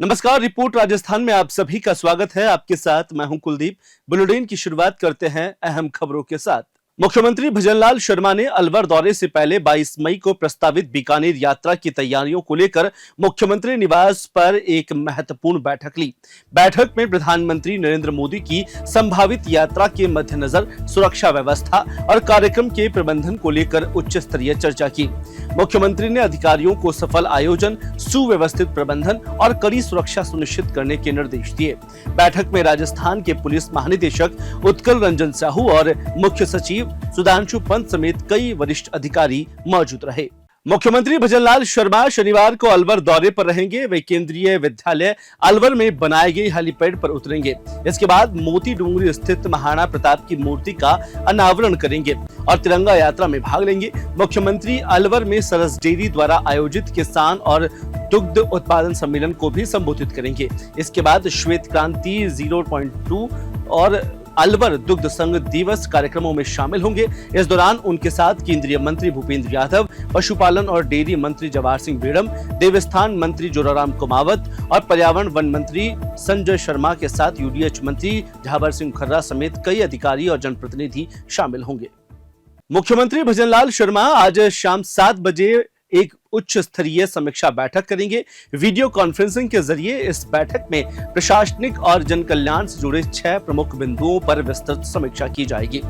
नमस्कार। रिपोर्ट राजस्थान में आप सभी का स्वागत है। आपके साथ मैं हूं कुलदीप। बुलेटिन की शुरुआत करते हैं अहम खबरों के साथ। मुख्यमंत्री भजनलाल शर्मा ने अलवर दौरे से पहले 22 मई को प्रस्तावित बीकानेर यात्रा की तैयारियों को लेकर मुख्यमंत्री निवास पर एक महत्वपूर्ण बैठक ली। बैठक में प्रधानमंत्री नरेंद्र मोदी की संभावित यात्रा के मद्देनजर सुरक्षा व्यवस्था और कार्यक्रम के प्रबंधन को लेकर उच्च स्तरीय चर्चा की। मुख्यमंत्री ने अधिकारियों को सफल आयोजन, सुव्यवस्थित प्रबंधन और कड़ी सुरक्षा सुनिश्चित करने के निर्देश दिए। बैठक में राजस्थान के पुलिस महानिदेशक उत्कल रंजन साहू और मुख्य सचिव सुधांशु पंत समेत कई वरिष्ठ अधिकारी मौजूद रहे। मुख्यमंत्री भजनलाल शर्मा शनिवार को अलवर दौरे पर रहेंगे। वे केंद्रीय विद्यालय अलवर में बनाए गए हेलीपैड पर उतरेंगे। इसके बाद मोती डूंगरी स्थित महाराणा प्रताप की मूर्ति का अनावरण करेंगे और तिरंगा यात्रा में भाग लेंगे। मुख्यमंत्री अलवर में सरस डेयरी द्वारा आयोजित किसान और दुग्ध उत्पादन सम्मेलन को भी संबोधित करेंगे। इसके बाद श्वेत क्रांति 0.2 और अलवर दुग्ध संघ दिवस कार्यक्रमों में शामिल होंगे। इस दौरान उनके साथ केंद्रीय मंत्री भूपेंद्र यादव, पशुपालन और डेयरी मंत्री जवाहर सिंह बेड़म, देवस्थान मंत्री जोराराम कुमावत और पर्यावरण वन मंत्री संजय शर्मा के साथ यूडीएच मंत्री झावर सिंह खर्रा समेत कई अधिकारी और जनप्रतिनिधि शामिल होंगे। मुख्यमंत्री भजनलाल शर्मा आज शाम 7 बजे एक उच्च स्तरीय समीक्षा बैठक करेंगे। वीडियो कॉन्फ्रेंसिंग के जरिए इस बैठक में प्रशासनिक और जन कल्याण से जुड़े 6 प्रमुख बिंदुओं पर विस्तृत समीक्षा की जाएगी।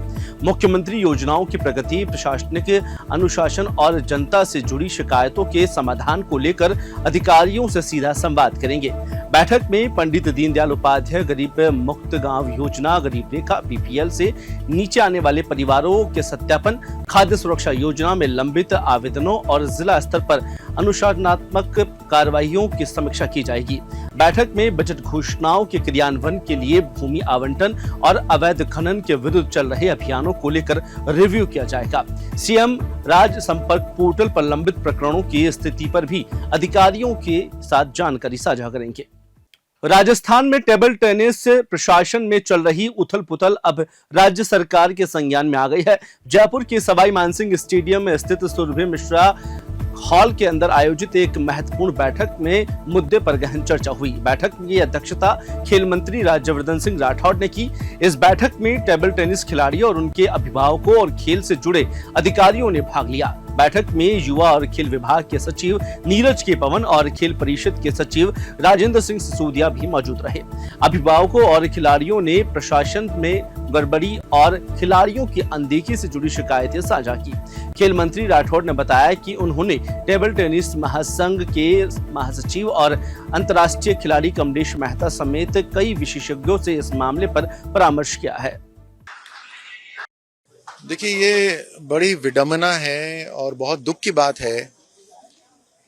मुख्यमंत्री योजनाओं की प्रगति, प्रशासनिक अनुशासन और जनता से जुड़ी शिकायतों के समाधान को लेकर अधिकारियों से सीधा संवाद करेंगे। बैठक में पंडित दीनदयाल उपाध्याय गरीब मुक्त गांव योजना, गरीब रेखा, बीपीएल से नीचे आने वाले परिवारों के सत्यापन, खाद्य सुरक्षा योजना में लंबित आवेदनों और जिला स्तर पर अनुशासनात्मक कार्रवाइयों की समीक्षा की जाएगी। बैठक में बजट घोषणाओं के क्रियान्वयन के लिए भूमि आवंटन और अवैध खनन के विरुद्ध चल रहे अभियानों को लेकर रिव्यू किया जाएगा। सीएम राज संपर्क पोर्टल पर लंबित प्रकरणों की स्थिति पर भी अधिकारियों के साथ जानकारी साझा करेंगे। राजस्थान में टेबल टेनिस प्रशासन में चल रही उथल पुथल अब राज्य सरकार के संज्ञान में आ गई है। जयपुर के सवाई मानसिंह स्टेडियम में स्थित सुरभि मिश्रा हॉल के अंदर आयोजित एक महत्वपूर्ण बैठक में मुद्दे पर गहन चर्चा हुई। बैठक की अध्यक्षता खेल मंत्री राज्यवर्धन सिंह राठौड़ ने की। इस बैठक में टेबल टेनिस खिलाड़ियों और उनके अभिभावकों और खेल से जुड़े अधिकारियों ने भाग लिया। बैठक में युवा और खेल विभाग के सचिव नीरज के पवन और खेल परिषद के सचिव राजेंद्र सिंह सिसोदिया भी मौजूद रहे। अभिभावकों और खिलाड़ियों ने प्रशासन में गड़बड़ी और खिलाड़ियों की अनदेखी से जुड़ी शिकायतें साझा की। खेल मंत्री राठौड़ ने बताया कि उन्होंने टेबल टेनिस महासंघ के महासचिव और अंतर्राष्ट्रीय खिलाड़ी कमलेश मेहता समेत कई विशेषज्ञों से इस मामले पर परामर्श किया है। देखिए, ये बड़ी विडंबना है और बहुत दुख की बात है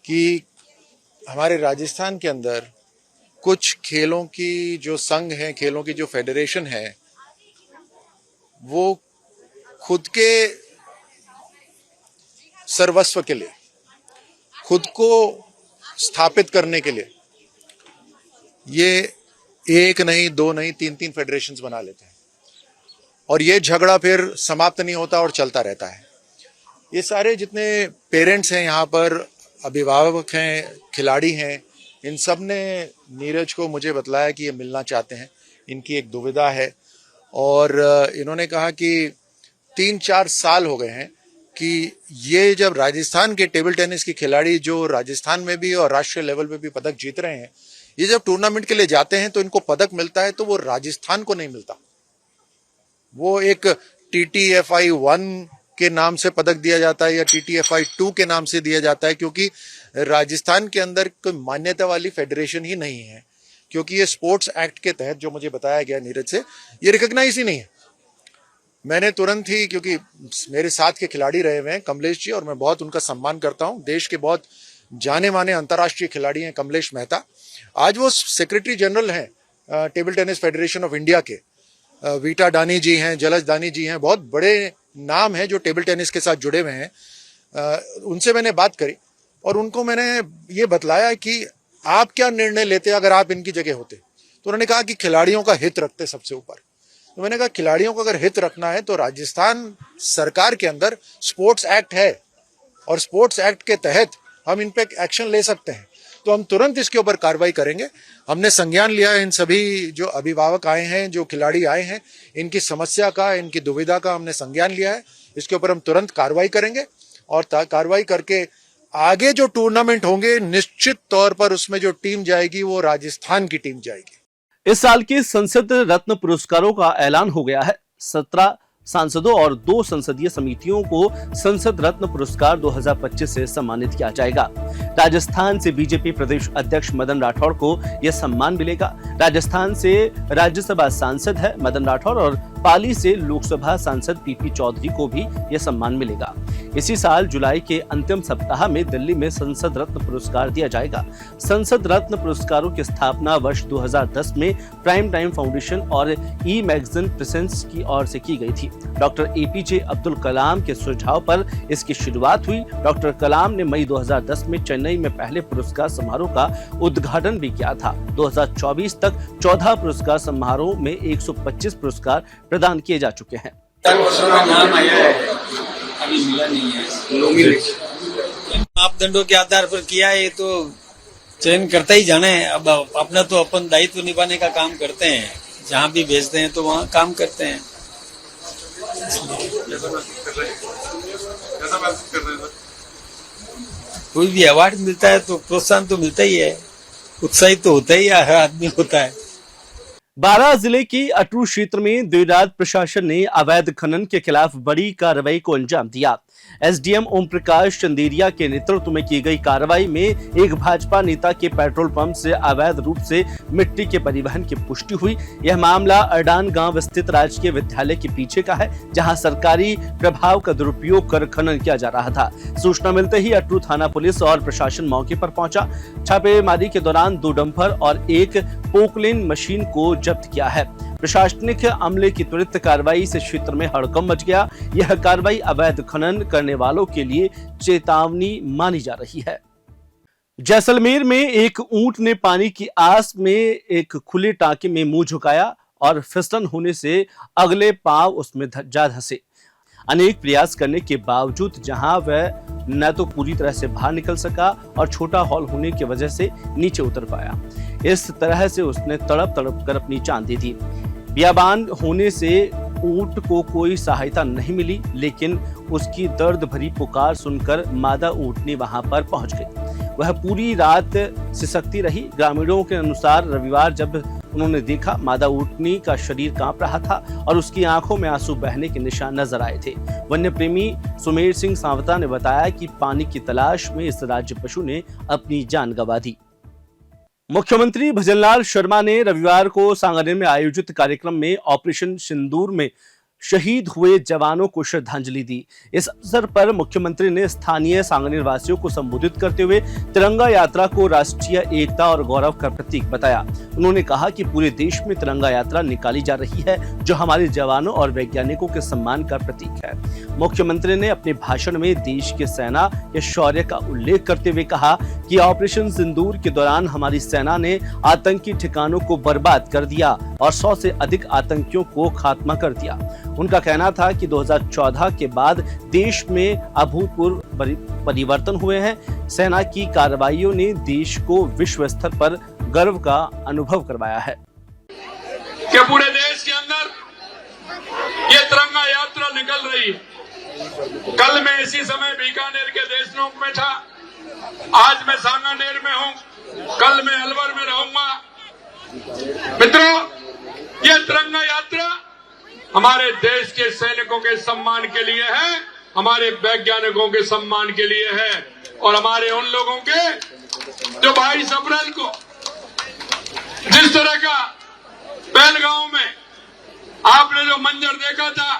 कि हमारे राजस्थान के अंदर कुछ खेलों की जो संघ है, खेलों की जो फेडरेशन है, वो खुद के सर्वस्व के लिए, खुद को स्थापित करने के लिए ये एक नहीं, दो नहीं, तीन फेडरेशंस बना लेते हैं और ये झगड़ा फिर समाप्त नहीं होता और चलता रहता है। ये सारे जितने पेरेंट्स हैं यहाँ पर, अभिभावक हैं, खिलाड़ी हैं, इन सब ने नीरज को मुझे बतलाया कि ये मिलना चाहते हैं। इनकी एक दुविधा है और इन्होंने कहा कि 3-4 साल हो गए हैं कि ये जब राजस्थान के टेबल टेनिस के खिलाड़ी जो राजस्थान में भी और राष्ट्रीय लेवल पे भी पदक जीत रहे हैं, ये जब टूर्नामेंट के लिए जाते हैं तो इनको पदक मिलता है तो वो राजस्थान को नहीं मिलता। वो एक TTFI 1 के नाम से पदक दिया जाता है या TTFI 2 के नाम से दिया जाता है, क्योंकि राजस्थान के अंदर कोई मान्यता वाली फेडरेशन ही नहीं है, क्योंकि ये स्पोर्ट्स एक्ट के तहत जो मुझे बताया गया नीरज से, ये रिकॉग्नाइज ही नहीं है। मैंने तुरंत ही, क्योंकि मेरे साथ के खिलाड़ी रहे हुए हैं कमलेश जी और मैं बहुत उनका सम्मान करता हूं, देश के बहुत जाने माने अंतर्राष्ट्रीय खिलाड़ी हैं कमलेश मेहता। आज वो सेक्रेटरी जनरल हैं table tennis federation of India के। वीटा डानी जी हैं, जलज दानी जी हैं, बहुत बड़े नाम हैं जो टेबल टेनिस के साथ जुड़े हुए हैं। उनसे मैंने बात करी और उनको मैंने ये बतलाया कि आप क्या निर्णय लेते अगर आप इनकी जगह होते। तो उन्होंने कहा कि खिलाड़ियों का हित रखते सबसे ऊपर। तो मैंने कहा खिलाड़ियों को अगर हित रखना है तो राजस्थान सरकार के अंदर स्पोर्ट्स एक्ट है और स्पोर्ट्स एक्ट के तहत हम इन पे एक्शन ले सकते हैं। तो हम तुरंत इसके ऊपर कार्रवाई करेंगे। हमने संज्ञान लिया है, इन सभी जो अभिभावक आए हैं, जो खिलाड़ी आए हैं, इनकी समस्या का, इनकी दुविधा का हमने संज्ञान लिया है। इसके ऊपर हम तुरंत कार्रवाई करेंगे और कार्रवाई करके आगे जो टूर्नामेंट होंगे निश्चित तौर पर उसमें जो टीम जाएगी वो राजस्थान की टीम जाएगी। इस साल के संसद रत्न पुरस्कारों का ऐलान हो गया है। 17 सांसदों और 2 संसदीय समितियों को संसद रत्न पुरस्कार 2025 से सम्मानित किया जाएगा। राजस्थान से बीजेपी प्रदेश अध्यक्ष मदन राठौड़ को यह सम्मान मिलेगा। राजस्थान से राज्यसभा सांसद है मदन राठौड़ और पाली से लोकसभा सांसद पीपी चौधरी को भी यह सम्मान मिलेगा। इसी साल जुलाई के अंतिम सप्ताह में दिल्ली में संसद रत्न पुरस्कार दिया जाएगा। संसद रत्न पुरस्कारों की स्थापना वर्ष 2010 में प्राइम टाइम फाउंडेशन और ई मैगजीन प्रेजेंस की ओर से की गई थी। डॉक्टर एपीजे अब्दुल कलाम के सुझाव पर इसकी शुरुआत हुई। डॉक्टर कलाम ने मई 2010 में चेन्नई में पहले पुरस्कार समारोह का उद्घाटन भी किया था। 2024 तक 14 पुरस्कार समारोह में 125 पुरस्कार प्रदान किए जा चुके हैं। नाम आया है, अभी मिला नहीं है। मापदंडों के आधार पर किया है तो चयन करता ही जाना है। अब अपना तो अपन दायित्व निभाने का काम करते हैं, जहाँ भी भेजते हैं तो वहाँ काम करते हैं। कोई भी अवार्ड मिलता है तो प्रोत्साहन तो मिलता ही है, उत्साहित तो होता ही हर आदमी होता है। बारां जिले की अटरू क्षेत्र में देर रात प्रशासन ने अवैध खनन के खिलाफ बड़ी कार्रवाई को अंजाम दिया। एसडीएम ओम प्रकाश चंदेरिया के नेतृत्व में की गई कार्रवाई में एक भाजपा नेता के पेट्रोल पंप से अवैध रूप से मिट्टी के परिवहन की पुष्टि हुई। यह मामला अडान गांव स्थित राजकीय विद्यालय के पीछे का है, जहां सरकारी प्रभाव का दुरुपयोग कर खनन किया जा रहा था। सूचना मिलते ही अटरू थाना पुलिस और प्रशासन मौके पर पहुंचा। छापेमारी के दौरान 2 डंपर और एक पोकलेन मशीन को जब्त किया है। प्रशासनिक अमले की त्वरित कार्रवाई से क्षेत्र में हड़कंप मच गया। यह कार्रवाई अवैध खनन करने वालों के लिए चेतावनी मानी जा रही है। जैसलमेर में एक ऊंट ने पानी की आस में एक खुले टांके में मुंह झुकाया और फिसलन होने से अगले पांव उसमें जा धंसे। अनेक प्रयास करने के बावजूद जहां वह न तो पूरी तरह से बाहर निकल सका और छोटा हॉल होने की वजह से नीचे उतर पाया। इस तरह से उसने तड़प तड़प कर अपनी जान दे दी। बियाबान होने से ऊंट को कोई सहायता नहीं मिली, लेकिन उसकी दर्द भरी पुकार सुनकर मादा ऊंटनी वहां पर पहुंच गई। वह पूरी रात सिसकती रही। ग्रामीणों के अनुसार रविवार जब उन्होंने देखा, मादा ऊंटनी का शरीर कांप रहा था और उसकी आंखों में आंसू बहने के निशान नजर आए थे। वन्य प्रेमी सुमेर सिंह सांवता ने बताया कि पानी की तलाश में इस राज्य पशु ने अपनी जान गंवा दी। मुख्यमंत्री भजनलाल शर्मा ने रविवार को सांगानेर में आयोजित कार्यक्रम में ऑपरेशन सिंदूर में शहीद हुए जवानों को श्रद्धांजलि दी। इस अवसर पर मुख्यमंत्री ने स्थानीय सांगानेर वासियों को संबोधित करते हुए तिरंगा यात्रा को राष्ट्रीय एकता और गौरव का प्रतीक बताया। उन्होंने कहा कि पूरे देश में तिरंगा यात्रा निकाली जा रही है, जो हमारे जवानों और वैज्ञानिकों के सम्मान का प्रतीक है। मुख्यमंत्री ने अपने भाषण में देश के सेना के शौर्य का उल्लेख करते हुए कहा कि ऑपरेशन सिंदूर के दौरान हमारी सेना ने आतंकी ठिकानों को बर्बाद कर दिया और 100 से अधिक आतंकियों को खात्मा कर दिया। उनका कहना था कि 2014 के बाद देश में अभूतपूर्व परिवर्तन हुए हैं। सेना की कार्रवाइयों ने देश को विश्व स्तर पर गर्व का अनुभव करवाया है कि पूरे देश के अंदर ये तिरंगा यात्रा निकल रही है। कल मैं इसी समय बीकानेर के देशनोक में था, आज मैं सांगानेर में हूं, कल मैं अलवर में रहूंगा। मित्रों, ये तिरंगा यात्रा हमारे देश के सैनिकों के सम्मान के लिए है, हमारे वैज्ञानिकों के सम्मान के लिए है और हमारे उन लोगों के जो 22 अप्रैल को जिस तरह का पहलगांव में आपने जो मंजर देखा था,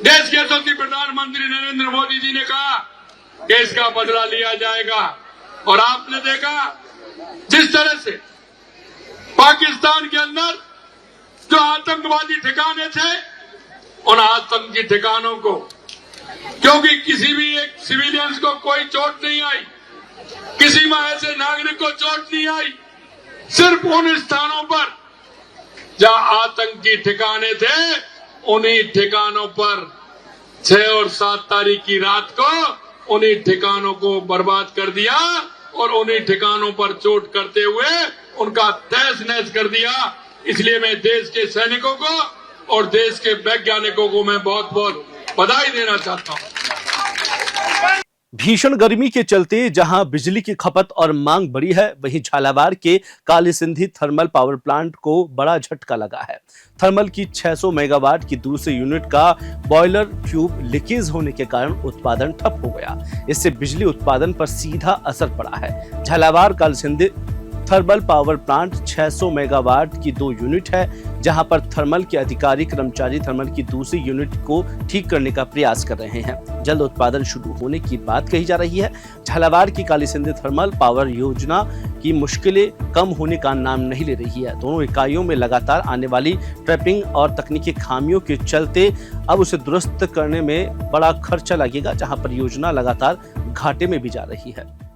देश के यशस्वी प्रधानमंत्री नरेंद्र मोदी जी ने कहा कि इसका बदला लिया जाएगा और आपने देखा जिस तरह से पाकिस्तान के अंदर जो आतंकवादी ठिकाने थे, उन आतंकी ठिकानों को, क्योंकि किसी भी एक सिविलियंस को कोई चोट नहीं आई, किसी ऐसे नागरिक को चोट नहीं आई, सिर्फ उन स्थानों पर जहां आतंकी ठिकाने थे, उन्हीं ठिकानों पर 6 और 7 तारीख की रात को उन्हीं ठिकानों को बर्बाद कर दिया और उन्हीं ठिकानों पर चोट करते हुए उनका तहस नहस कर दिया। इसलिए मैं देश के सैनिकों को और देश के वैज्ञानिकों को मैं बहुत बहुत बधाई देना चाहता हूं। भीषण गर्मी के चलते जहां बिजली की खपत और मांग बढ़ी है, वहीं झालावाड़ के कालीसिंधी थर्मल पावर प्लांट को बड़ा झटका लगा है। थर्मल की 600 मेगावाट की दूसरे यूनिट का बॉयलर ट्यूब लीकेज होने के कारण उत्पादन ठप हो गया। इससे बिजली उत्पादन पर सीधा असर पड़ा है। Jhalawar Kalisindh thermal power plant 600 megawatt की 2 यूनिट है, जहां पर थर्मल के अधिकारी कर्मचारी थर्मल की दूसरी यूनिट को ठीक करने का प्रयास कर रहे हैं। जल्द उत्पादन शुरू होने की बात कही जा रही है। झालावाड़ की कालीसिंधी थर्मल पावर योजना की मुश्किलें कम होने का नाम नहीं ले रही है। दोनों इकाइयों में लगातार आने वाली ट्रैपिंग और तकनीकी खामियों के चलते अब उसे दुरुस्त करने में बड़ा खर्चा लगेगा, जहां पर योजना लगातार घाटे में भी जा रही है।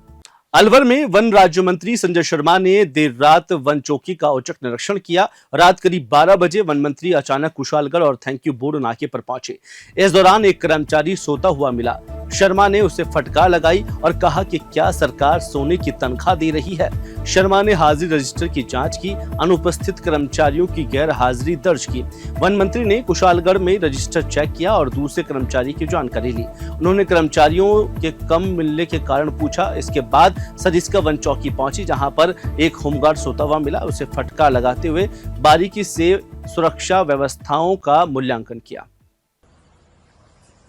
अलवर में वन राज्य मंत्री संजय शर्मा ने देर रात वन चौकी का औचक निरीक्षण किया। रात करीब 12 बजे वन मंत्री अचानक कुशालगढ़ और थैंक यू बोर्ड नाके पर पहुंचे। इस दौरान एक कर्मचारी सोता हुआ मिला। शर्मा ने उसे फटकार लगाई और कहा कि क्या सरकार सोने की तनख्वाह दे रही है। शर्मा ने हाजिरी रजिस्टर की जांच की, अनुपस्थित कर्मचारियों की गैर हाजिरी दर्ज की। वन मंत्री ने कुशालगढ़ में रजिस्टर चेक किया और दूसरे कर्मचारी की जानकारी ली। उन्होंने कर्मचारियों के कम मिलने के कारण पूछा। इसके बाद सरिस्का वन चौकी पहुंची, जहां पर एक होमगार्ड सोता हुआ मिला। उसे फटकार लगाते हुए बारीकी से सुरक्षा व्यवस्थाओं का मूल्यांकन किया।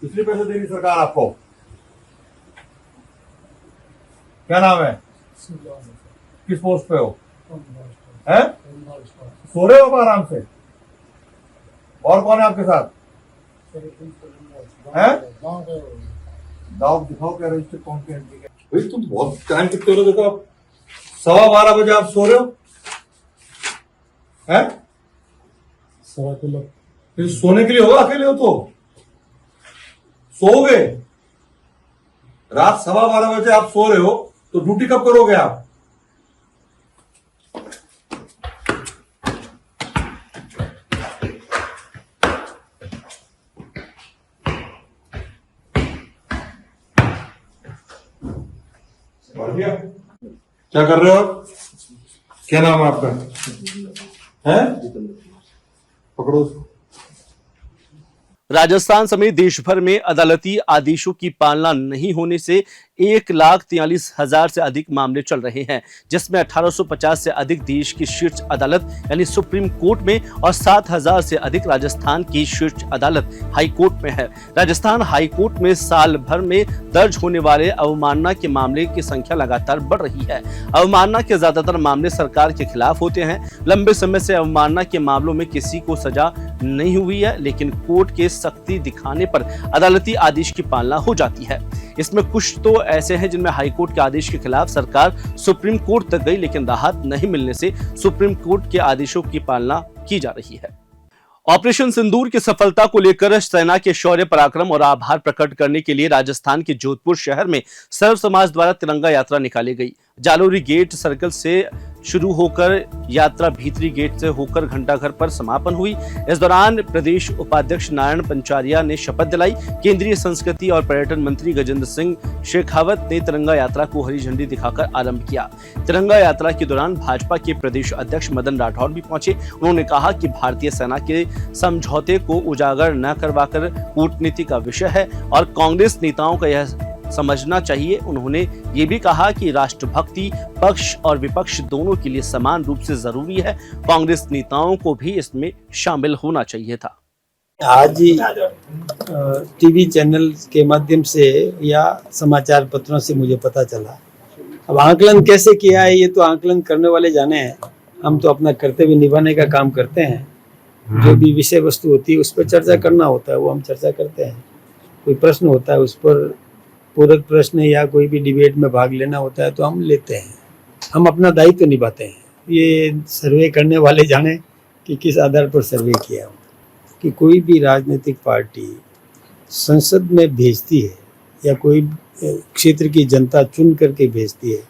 कितने पैसे देगी सरकार आपको? क्या नाम है? किस पोस्ट पे हो? हैं? सो रहे हो आप आराम से? और कौन है आपके साथ? हैं? दाव दिखाओ क्या रजिस्टर कौन के एंट्री का? भाई तुम बहुत टाइम कितने हो रहे हो? देखो आप 12:15 बजे आप सो रहे हो? हैं? फिर सोने के लिए होगा, अकेले हो तो सोओगे। रात 12:15 बजे आप सो रहे हो तो ड्यूटी कब करोगे आप? क्या कर रहे हो? क्या नाम है आपका? है? पकड़ो उसको। राजस्थान समेत देश भर में अदालती आदेशों की पालना नहीं होने से 1,43,000 से अधिक मामले चल रहे हैं, जिसमें 1850 से अधिक देश की शीर्ष अदालत यानी सुप्रीम कोर्ट में और 7,000 से अधिक राजस्थान की शीर्ष अदालत हाई कोर्ट में है। राजस्थान हाई कोर्ट में साल भर में दर्ज होने वाले अवमानना के मामले की संख्या लगातार बढ़ रही है। अवमानना के ज्यादातर मामले सरकार के खिलाफ होते हैं। लंबे समय से अवमानना के मामलों में किसी को सजा नहीं हुई है, लेकिन कोर्ट के सख्ती दिखाने पर अदालती आदेश की पालना हो जाती है। इसमें कुछ तो ऐसे हैं जिनमें हाईकोर्ट के आदेश के खिलाफ सरकार सुप्रीम कोर्ट तक गई, लेकिन राहत नहीं मिलने से सुप्रीम कोर्ट के आदेशों की पालना की जा रही है। ऑपरेशन सिंदूर की सफलता को लेकर सेना के शौर्य पराक्रम और आभार प्रकट करने के लिए राजस्थान के जोधपुर शहर में सर्व समाज द्वारा तिरंगा यात्रा निकाली गई। जालोरी गेट सर्कल से शुरू होकर यात्रा भीतरी गेट से होकर घंटाघर पर समापन हुई। इस दौरान प्रदेश उपाध्यक्ष नारायण पंचारिया ने शपथ दिलाई। केंद्रीय संस्कृति और पर्यटन मंत्री गजेंद्र सिंह शेखावत ने तिरंगा यात्रा को हरी झंडी दिखाकर आरंभ किया। तिरंगा यात्रा के दौरान भाजपा के प्रदेश अध्यक्ष मदन राठौर भी पहुंचे। उन्होंने कहा कि भारतीय सेना के समझौते को उजागर न करवाकर कूटनीति का विषय है और कांग्रेस नेताओं का यह समझना चाहिए। उन्होंने ये भी कहा कि राष्ट्रभक्ति पक्ष और विपक्ष दोनों के लिए समान रूप से जरूरी है। कांग्रेस नेताओं को भी इसमें शामिल होना चाहिए था। आज ही टीवी चैनल के माध्यम से या समाचार पत्रों से मुझे पता चला। अब आकलन कैसे किया है ये तो आकलन करने वाले जाने हैं। हम तो अपना कर्तव्य निभाने का काम करते हैं। जो भी विषय वस्तु होती है उस पर चर्चा करना होता है, वो हम चर्चा करते हैं। कोई प्रश्न होता है उस पर पूरक प्रश्न या कोई भी डिबेट में भाग लेना होता है तो हम लेते हैं। हम अपना दायित्व निभाते हैं। ये सर्वे करने वाले जाने कि किस आधार पर सर्वे किया हो कि कोई भी राजनीतिक पार्टी संसद में भेजती है या कोई क्षेत्र की जनता चुन करके भेजती है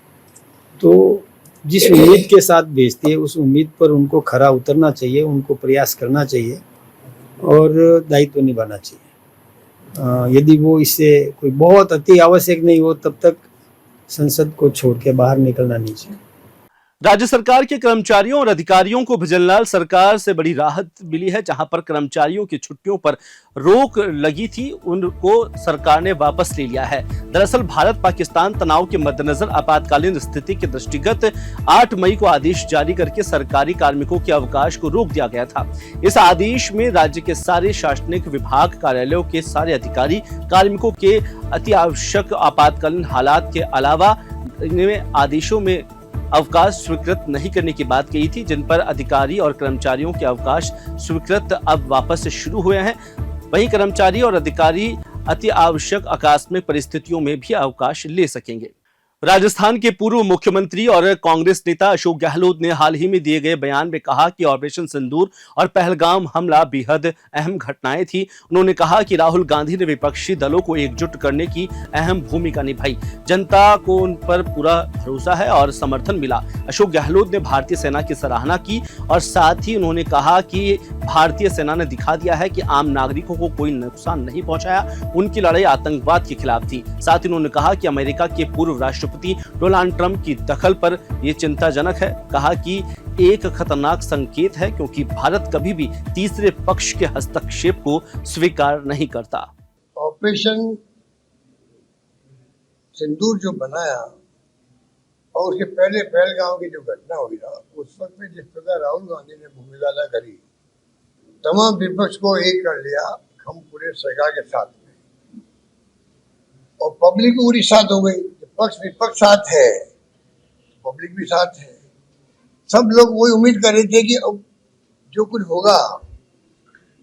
तो जिस उम्मीद के साथ भेजती है उस उम्मीद पर उनको खरा उतरना चाहिए, उनको प्रयास करना चाहिए और दायित्व निभाना चाहिए। यदि वो इससे कोई बहुत अति आवश्यक नहीं हो तब तक संसद को छोड़ के बाहर निकलना नहीं चाहिए। राज्य सरकार के कर्मचारियों और अधिकारियों को भजनलाल सरकार से बड़ी राहत मिली है। जहां पर कर्मचारियों की छुट्टियों पर रोक लगी थी, उनको सरकार ने वापस ले लिया है। दरअसल भारत पाकिस्तान तनाव के मद्देनजर आपातकालीन स्थिति के दृष्टिगत 8 मई को आदेश जारी करके सरकारी कार्मिकों के अवकाश को रोक दिया गया था। इस आदेश में राज्य के सारे शासनिक विभाग कार्यालयों के सारे अधिकारी कार्मिकों के अति आवश्यक आपातकालीन हालात के अलावा आदेशों में अवकाश स्वीकृत नहीं करने की बात कही थी, जिन पर अधिकारी और कर्मचारियों के अवकाश स्वीकृत अब वापस से शुरू हुए हैं। वहीं कर्मचारी और अधिकारी अति आवश्यक आकस्मिक परिस्थितियों में भी अवकाश ले सकेंगे। राजस्थान के पूर्व मुख्यमंत्री और कांग्रेस नेता अशोक गहलोत ने हाल ही में दिए गए बयान में कहा कि ऑपरेशन सिंदूर और पहलगाम हमला बेहद अहम घटनाएं थी। उन्होंने कहा कि राहुल गांधी ने विपक्षी दलों को एकजुट करने की अहम भूमिका निभाई। जनता को उन पर पूरा भरोसा है और समर्थन मिला। अशोक गहलोत ने भारतीय सेना की सराहना की और साथ ही उन्होंने कहा कि भारतीय सेना ने दिखा दिया है कि आम नागरिकों को कोई नुकसान नहीं पहुंचाया। उनकी लड़ाई आतंकवाद के खिलाफ थी। साथ ही उन्होंने कहा कि अमेरिका के पूर्व राष्ट्रपति डोनाल्ड ट्रंप की दखल पर यह चिंताजनक है। कहा कि एक खतरनाक संकेत है, क्योंकि भारत कभी भी तीसरे पक्ष के हस्तक्षेप को स्वीकार नहीं करता। ऑपरेशन सिंदूर जो बनाया और उसके पहले पहलगाम की जो घटना हुई ना, उस वक्त में जिस प्रकार राहुल गांधी ने भूमिका अदा करी, तमाम विपक्ष को एक कर लिया हम पूरे सरकार के साथ में, और पब्लिक पूरी साथ हो गई। पक्ष विपक्ष साथ है, पब्लिक भी साथ है। सब लोग वही उम्मीद कर रहे थे कि अब जो कुछ होगा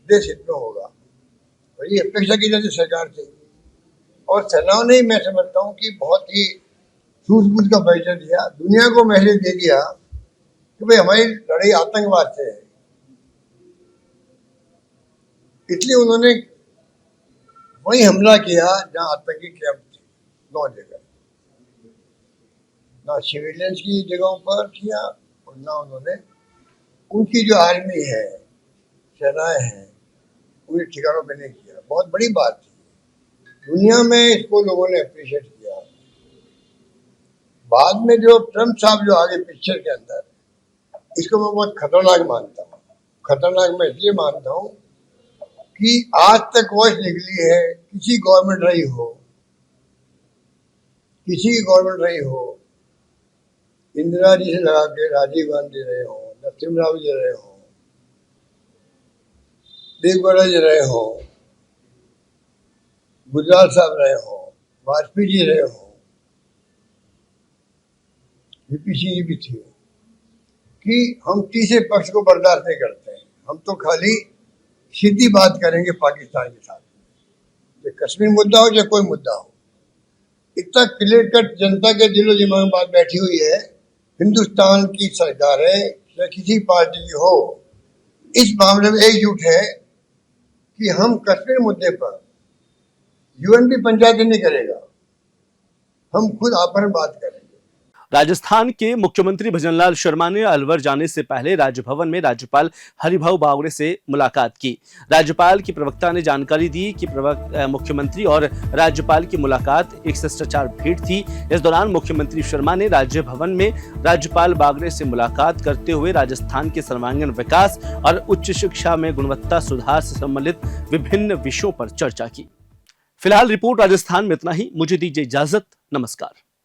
देश हित में होगा, और ये अपेक्षा की जाती सरकार से। और सेनाओं ने, मैं समझता हूँ कि बहुत ही सूझबूझ का परिचय दिया, दुनिया को मैसेज दे दिया कि भाई हमारी लड़ाई आतंकवाद से है। इसलिए उन्होंने वही हमला किया जहां आतंकी कैंप थे, 9 जगह, ना सिविलियंस की जगहों पर किया और ना उन्होंने उनकी जो आर्मी है, सेनाएं हैं, उनके ठिकानों पे नहीं किया। बहुत बड़ी बात थी, दुनिया में इसको लोगों ने अप्रिशिएट किया। बाद में जो ट्रम्प साहब जो आगे पिक्चर के अंदर, इसको मैं बहुत खतरनाक मानता हूँ। खतरनाक मैं इसलिए मानता हूँ कि आज तक वॉइस निकली है, किसी गवर्नमेंट रही हो, किसी गवर्नमेंट रही हो, इंदिरा जी से लगा के राजीव गांधी रहे हो, नरसिम्हा जी रहे हो, देवगौड़ा जी रहे हो, गुजराल साहब रहे हो, वाजपेयी जी रहे हो, वीपी सिंह जी भी थे, कि हम तीसरे पक्ष को बर्दाश्त नहीं करते हैं। हम तो खाली सीधी बात करेंगे पाकिस्तान के साथ, चाहे कश्मीर मुद्दा हो चाहे कोई मुद्दा हो। इतना क्लियर कट जनता के दिलो दिमाग में बात बैठी हुई है। हिंदुस्तान की सरकार है या किसी पार्टी की हो, इस मामले में एकजुट है कि हम कश्मीर मुद्दे पर यूएन भी पंचायत नहीं करेगा, हम खुद आपस में बात करेंगे। राजस्थान के मुख्यमंत्री भजनलाल शर्मा ने अलवर जाने से पहले राजभवन में राज्यपाल हरिभाऊ बागड़े से मुलाकात की। राज्यपाल की प्रवक्ता ने जानकारी दी कि मुख्यमंत्री और राज्यपाल की मुलाकात एक शिष्टाचार भेंट थी। इस दौरान मुख्यमंत्री शर्मा ने राज्यभवन में राज्यपाल बागड़े से मुलाकात करते हुए राजस्थान के सर्वांगीण विकास और उच्च शिक्षा में गुणवत्ता सुधार से संबंधित विभिन्न विषयों पर चर्चा की। फिलहाल रिपोर्ट राजस्थान में इतना ही। मुझे दीजिए इजाजत। नमस्कार।